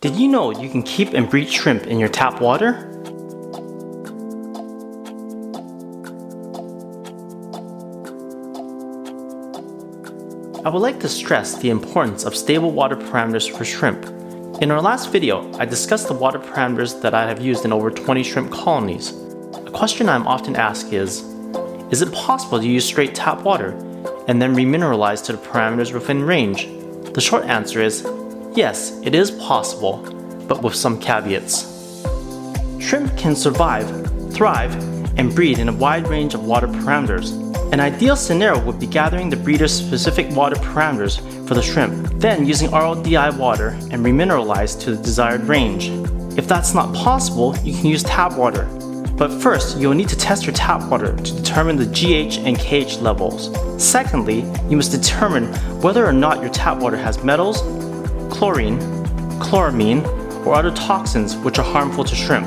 Did you know you can keep and breed shrimp in your tap water? I would like to stress the importance of stable water parameters for shrimp. In our last video, I discussed the water parameters that I have used in over 20 shrimp colonies. A question I'm often asked is it possible to use straight tap water and then remineralize to the parameters within range? The short answer is yes, it is possible, but with some caveats. Shrimp can survive, thrive, and breed in a wide range of water parameters. An ideal scenario would be gathering the breeder's specific water parameters for the shrimp, then using RODI water and remineralize to the desired range. If that's not possible, you can use tap water. But first, you'll need to test your tap water to determine the GH and KH levels. Secondly, you must determine whether or not your tap water has metals, chlorine, chloramine, or other toxins which are harmful to shrimp.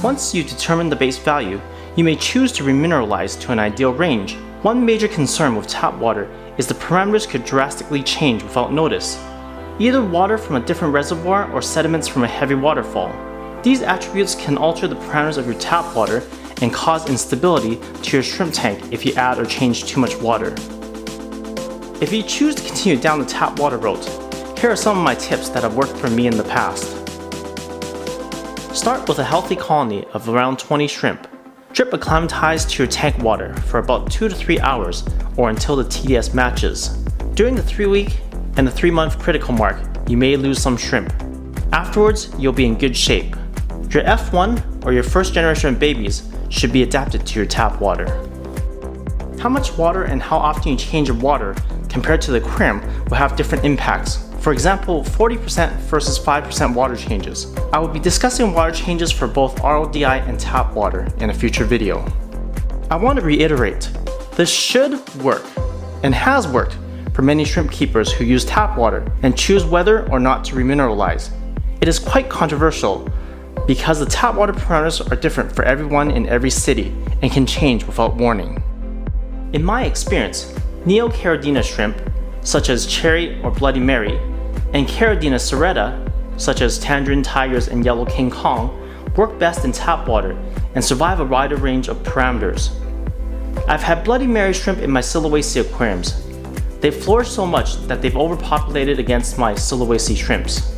Once you determine the base value, you may choose to remineralize to an ideal range. One major concern with tap water is the parameters could drastically change without notice, either water from a different reservoir or sediments from a heavy waterfall. These attributes can alter the parameters of your tap water and cause instability to your shrimp tank if you add or change too much water. If you choose to continue down the tap water route, here are some of my tips that have worked for me in the past. Start with a healthy colony of around 20 shrimp. Drip acclimatize to your tank water for about 2 to 3 hours or until the TDS matches. During the 3-week and the 3-month critical mark, you may lose some shrimp. Afterwards, you'll be in good shape. Your F1 or your first generation babies should be adapted to your tap water. How much water and how often you change your water compared to the aquarium will have different impacts. For example, 40% versus 5% water changes. I will be discussing water changes for both RODI and tap water in a future video. I want to reiterate, this should work and has worked for many shrimp keepers who use tap water and choose whether or not to remineralize. It is quite controversial because the tap water parameters are different for everyone in every city and can change without warning. In my experience, Neocaridina shrimp, such as cherry or Bloody Mary, and Caridina serrata, such as tangerine tigers and yellow King Kong, work best in tap water and survive a wider range of parameters. I've had Bloody Mary shrimp in my Sulawesi aquariums. They've flourished so much that they've overpopulated against my Sulawesi shrimps.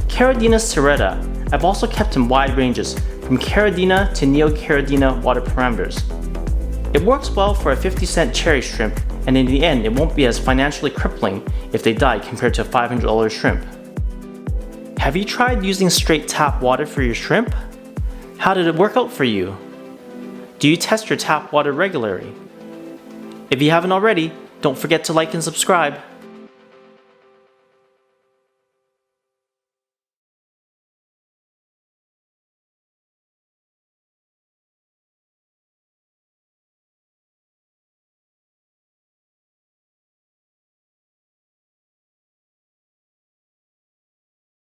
Caridina serrata I've also kept in wide ranges, from Caridina to Neocaridina water parameters. It works well for a 50-cent cherry shrimp, and in the end it won't be as financially crippling if they die compared to a $500 shrimp. Have you tried using straight tap water for your shrimp? How did it work out for you? Do you test your tap water regularly? If you haven't already, don't forget to like and subscribe.